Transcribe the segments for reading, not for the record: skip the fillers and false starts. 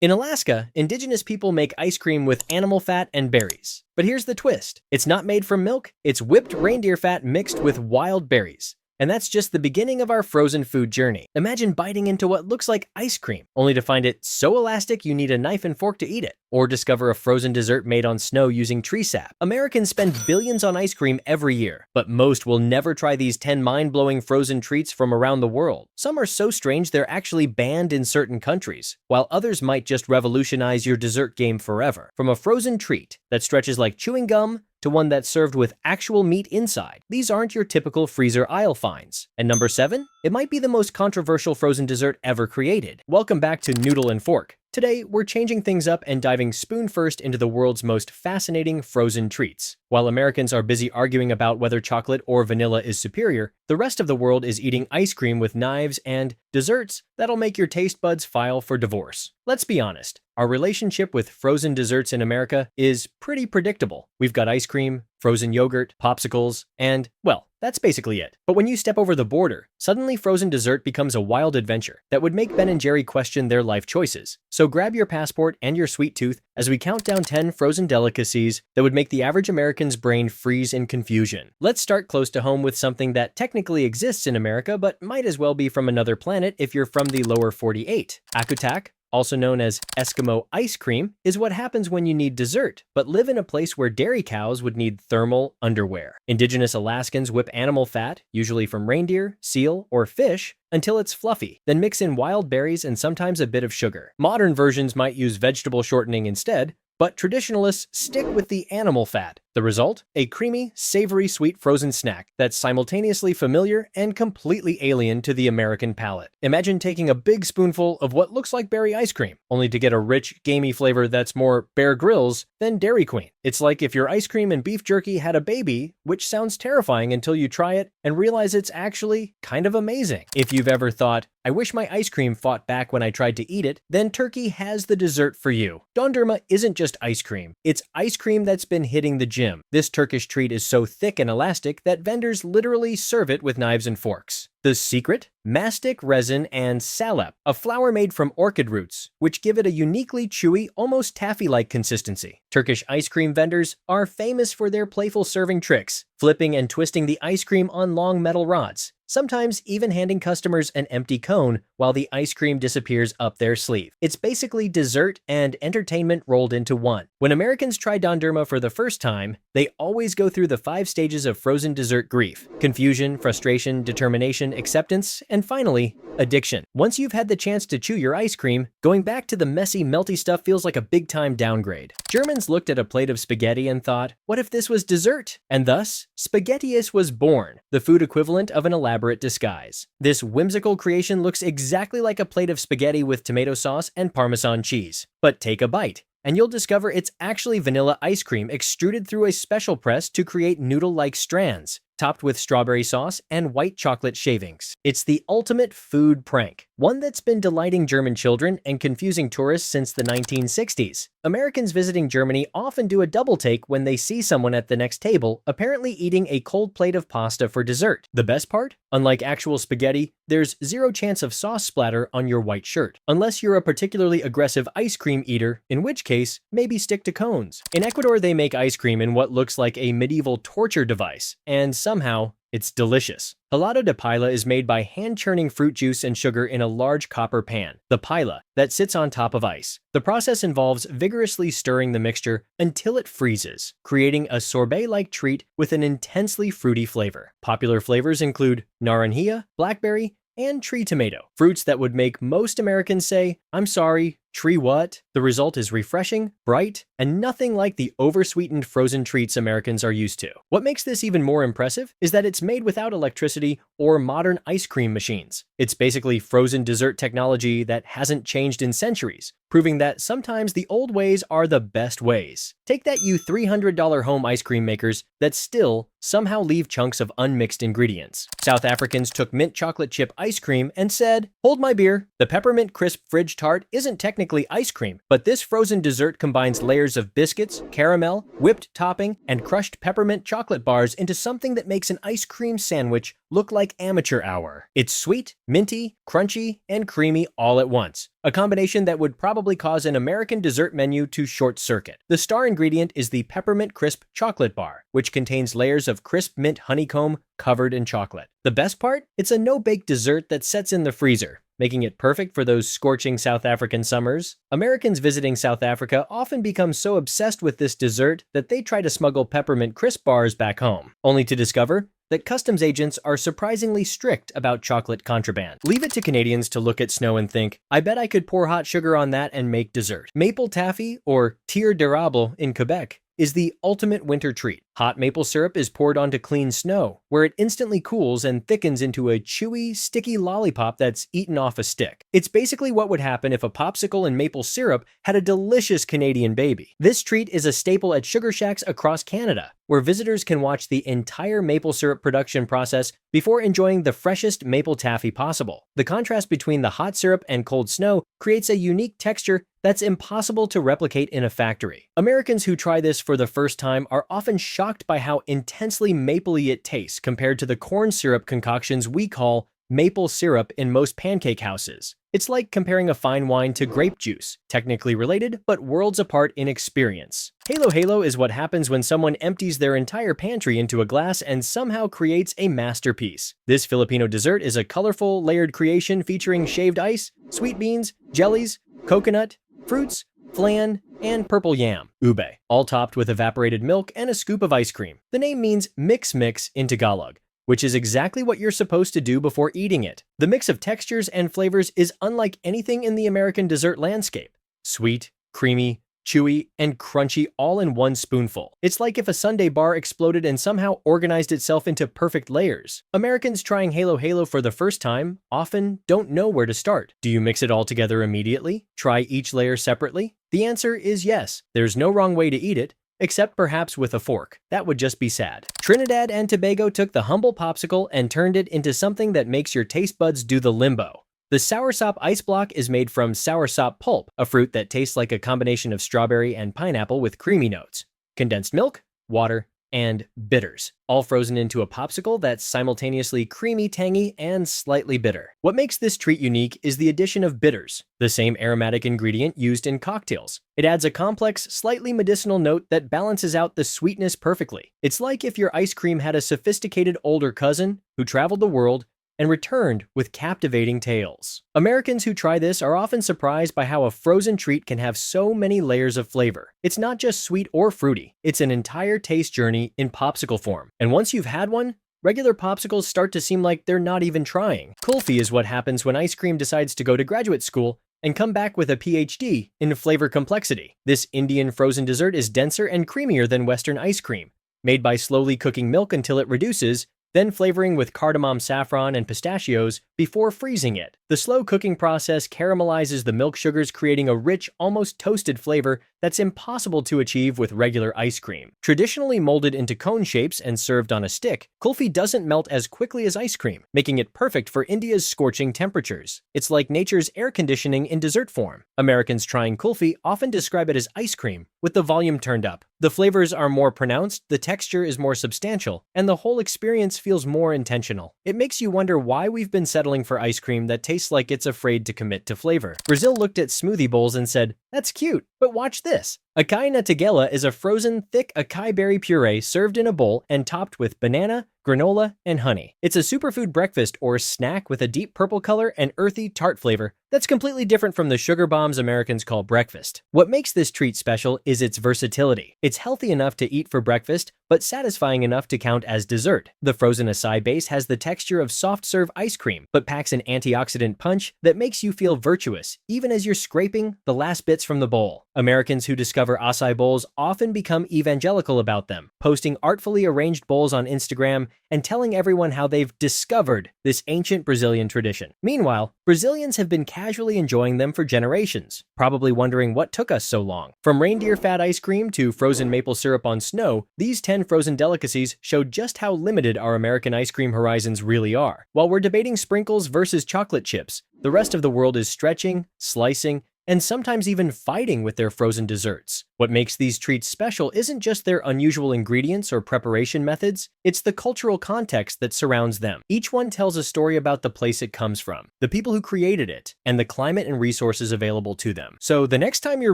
In Alaska, indigenous people make ice cream with animal fat and berries. But here's the twist. It's not made from milk, it's whipped reindeer fat mixed with wild berries. And that's just the beginning of our frozen food journey. Imagine biting into what looks like ice cream, only to find it so elastic you need a knife and fork to eat it. Or discover a frozen dessert made on snow using tree sap. Americans spend billions on ice cream every year, but most will never try these 10 mind-blowing frozen treats from around the world. Some are so strange they're actually banned in certain countries, while others might just revolutionize your dessert game forever. From a frozen treat that stretches like chewing gum to one that's served with actual meat inside. These aren't your typical freezer aisle finds. And number 7, it might be the most controversial frozen dessert ever created. Welcome back to Noodle and Fork. Today, we're changing things up and diving spoon first into the world's most fascinating frozen treats. While Americans are busy arguing about whether chocolate or vanilla is superior, the rest of the world is eating ice cream with knives and desserts that'll make your taste buds file for divorce. Let's be honest, our relationship with frozen desserts in America is pretty predictable. We've got ice cream, frozen yogurt, popsicles, and, well, that's basically it. But when you step over the border, suddenly frozen dessert becomes a wild adventure that would make Ben and Jerry question their life choices. So grab your passport and your sweet tooth as we count down 10 frozen delicacies that would make the average American's brain freeze in confusion. Let's start close to home with something that technically exists in America but might as well be from another planet if you're from the lower 48. Akutaq, also known as Eskimo ice cream, is what happens when you need dessert, but live in a place where dairy cows would need thermal underwear. Indigenous Alaskans whip animal fat, usually from reindeer, seal, or fish, until it's fluffy, then mix in wild berries and sometimes a bit of sugar. Modern versions might use vegetable shortening instead, but traditionalists stick with the animal fat. The result? A creamy, savory sweet frozen snack that's simultaneously familiar and completely alien to the American palate. Imagine taking a big spoonful of what looks like berry ice cream, only to get a rich, gamey flavor that's more Bear Grylls than Dairy Queen. It's like if your ice cream and beef jerky had a baby, which sounds terrifying until you try it and realize it's actually kind of amazing. If you've ever thought, I wish my ice cream fought back when I tried to eat it, then Turkey has the dessert for you. Dondurma isn't just ice cream, it's ice cream that's been hitting the gym. This Turkish treat is so thick and elastic that vendors literally serve it with knives and forks. The secret? Mastic resin and salep, a flour made from orchid roots, which give it a uniquely chewy, almost taffy-like consistency. Turkish ice cream vendors are famous for their playful serving tricks, flipping and twisting the ice cream on long metal rods, sometimes even handing customers an empty cone while the ice cream disappears up their sleeve. It's basically dessert and entertainment rolled into one. When Americans try Dondurma for the first time, they always go through the 5 stages of frozen dessert grief: confusion, frustration, determination, acceptance, and finally, addiction. Once you've had the chance to chew your ice cream, going back to the messy, melty stuff feels like a big-time downgrade. Germans looked at a plate of spaghetti and thought, what if this was dessert? And thus, Spaghettius was born, the food equivalent of an elaborate disguise. This whimsical creation looks exactly like a plate of spaghetti with tomato sauce and Parmesan cheese. But take a bite, and you'll discover it's actually vanilla ice cream extruded through a special press to create noodle-like strands, topped with strawberry sauce and white chocolate shavings. It's the ultimate food prank, one that's been delighting German children and confusing tourists since the 1960s. Americans visiting Germany often do a double take when they see someone at the next table apparently eating a cold plate of pasta for dessert. The best part? Unlike actual spaghetti, there's zero chance of sauce splatter on your white shirt, unless you're a particularly aggressive ice cream eater, in which case, maybe stick to cones. In Ecuador, they make ice cream in what looks like a medieval torture device, and somehow, it's delicious. Helado de paila is made by hand-churning fruit juice and sugar in a large copper pan, the paila, that sits on top of ice. The process involves vigorously stirring the mixture until it freezes, creating a sorbet-like treat with an intensely fruity flavor. Popular flavors include naranjilla, blackberry, and tree tomato, fruits that would make most Americans say, I'm sorry, tree what? The result is refreshing, bright, and nothing like the oversweetened frozen treats Americans are used to. What makes this even more impressive is that it's made without electricity or modern ice cream machines. It's basically frozen dessert technology that hasn't changed in centuries, proving that sometimes the old ways are the best ways. Take that, you $300 home ice cream makers that still somehow leave chunks of unmixed ingredients. South Africans took mint chocolate chip ice cream and said, hold my beer, the peppermint crisp fridge tart isn't technically technically ice cream, but this frozen dessert combines layers of biscuits, caramel, whipped topping, and crushed peppermint chocolate bars into something that makes an ice cream sandwich look like amateur hour. It's sweet, minty, crunchy, and creamy all at once, a combination that would probably cause an American dessert menu to short-circuit. The star ingredient is the Peppermint Crisp chocolate bar, which contains layers of crisp mint honeycomb covered in chocolate. The best part? It's a no-bake dessert that sets in the freezer, making it perfect for those scorching South African summers. Americans visiting South Africa often become so obsessed with this dessert that they try to smuggle Peppermint Crisp bars back home, only to discover that customs agents are surprisingly strict about chocolate contraband. Leave it to Canadians to look at snow and think, I bet I could pour hot sugar on that and make dessert. Maple taffy, or tire d'érable in Quebec, is the ultimate winter treat. Hot maple syrup is poured onto clean snow, where it instantly cools and thickens into a chewy, sticky lollipop that's eaten off a stick. It's basically what would happen if a popsicle and maple syrup had a delicious Canadian baby. This treat is a staple at sugar shacks across Canada, where visitors can watch the entire maple syrup production process before enjoying the freshest maple taffy possible. The contrast between the hot syrup and cold snow creates a unique texture that's impossible to replicate in a factory. Americans who try this for the first time are often shocked by how intensely mapley it tastes compared to the corn syrup concoctions we call maple syrup in most pancake houses. It's like comparing a fine wine to grape juice, technically related, but worlds apart in experience. Halo is what happens when someone empties their entire pantry into a glass and somehow creates a masterpiece. This Filipino dessert is a colorful, layered creation featuring shaved ice, sweet beans, jellies, coconut, fruits, flan, and purple yam, ube, all topped with evaporated milk and a scoop of ice cream. The name means mix in Tagalog, which is exactly what you're supposed to do before eating it. The mix of textures and flavors is unlike anything in the American dessert landscape. Sweet, creamy, chewy, and crunchy all in one spoonful. It's like if a sundae bar exploded and somehow organized itself into perfect layers. Americans trying Halo for the first time often don't know where to start. Do you mix it all together immediately? Try each layer separately? The answer is yes. There's no wrong way to eat it, except perhaps with a fork. That would just be sad. Trinidad and Tobago took the humble popsicle and turned it into something that makes your taste buds do the limbo. The soursop ice block is made from soursop pulp, a fruit that tastes like a combination of strawberry and pineapple with creamy notes, condensed milk, water, and bitters, all frozen into a popsicle that's simultaneously creamy, tangy, and slightly bitter. What makes this treat unique is the addition of bitters, the same aromatic ingredient used in cocktails. It adds a complex, slightly medicinal note that balances out the sweetness perfectly. It's like if your ice cream had a sophisticated older cousin who traveled the world and returned with captivating tales. Americans who try this are often surprised by how a frozen treat can have so many layers of flavor. It's not just sweet or fruity, it's an entire taste journey in popsicle form. And once you've had one, regular popsicles start to seem like they're not even trying. Kulfi is what happens when ice cream decides to go to graduate school and come back with a PhD in flavor complexity. This Indian frozen dessert is denser and creamier than Western ice cream, made by slowly cooking milk until it reduces, then flavoring with cardamom, saffron, and pistachios before freezing it. The slow cooking process caramelizes the milk sugars, creating a rich, almost toasted flavor that's impossible to achieve with regular ice cream. Traditionally molded into cone shapes and served on a stick, kulfi doesn't melt as quickly as ice cream, making it perfect for India's scorching temperatures. It's like nature's air conditioning in dessert form. Americans trying kulfi often describe it as ice cream, with the volume turned up. The flavors are more pronounced, the texture is more substantial, and the whole experience feels more intentional. It makes you wonder why we've been settling for ice cream that tastes like it's afraid to commit to flavor. Brazil looked at smoothie bowls and said, "That's cute, but watch this." Acai na Tigela is a frozen, thick acai berry puree served in a bowl and topped with banana, granola, and honey. It's a superfood breakfast or snack with a deep purple color and earthy, tart flavor that's completely different from the sugar bombs Americans call breakfast. What makes this treat special is its versatility. It's healthy enough to eat for breakfast, but satisfying enough to count as dessert. The frozen acai base has the texture of soft-serve ice cream, but packs an antioxidant punch that makes you feel virtuous, even as you're scraping the last bits from the bowl. Americans who discover acai bowls often become evangelical about them, posting artfully arranged bowls on Instagram and telling everyone how they've discovered this ancient Brazilian tradition. Meanwhile, Brazilians have been casually enjoying them for generations, probably wondering what took us so long. From reindeer fat ice cream to frozen maple syrup on snow, these 10 frozen delicacies show just how limited our American ice cream horizons really are. While we're debating sprinkles versus chocolate chips, the rest of the world is stretching, slicing, and sometimes even fighting with their frozen desserts. What makes these treats special isn't just their unusual ingredients or preparation methods, it's the cultural context that surrounds them. Each one tells a story about the place it comes from, the people who created it, and the climate and resources available to them. So the next time you're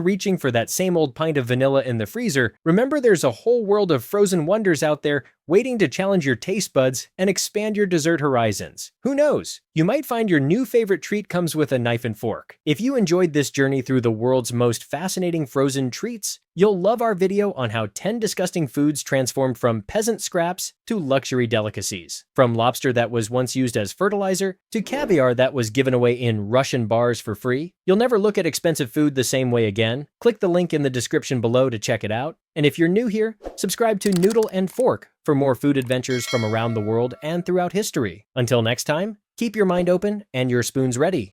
reaching for that same old pint of vanilla in the freezer, remember there's a whole world of frozen wonders out there waiting to challenge your taste buds and expand your dessert horizons. Who knows? You might find your new favorite treat comes with a knife and fork. If you enjoyed this journey through the world's most fascinating frozen treats, you'll love our video on how 10 disgusting foods transformed from peasant scraps to luxury delicacies. From lobster that was once used as fertilizer to caviar that was given away in Russian bars for free, you'll never look at expensive food the same way again. Click the link in the description below to check it out. And if you're new here, subscribe to Noodle and Fork for more food adventures from around the world and throughout history. Until next time, keep your mind open and your spoons ready.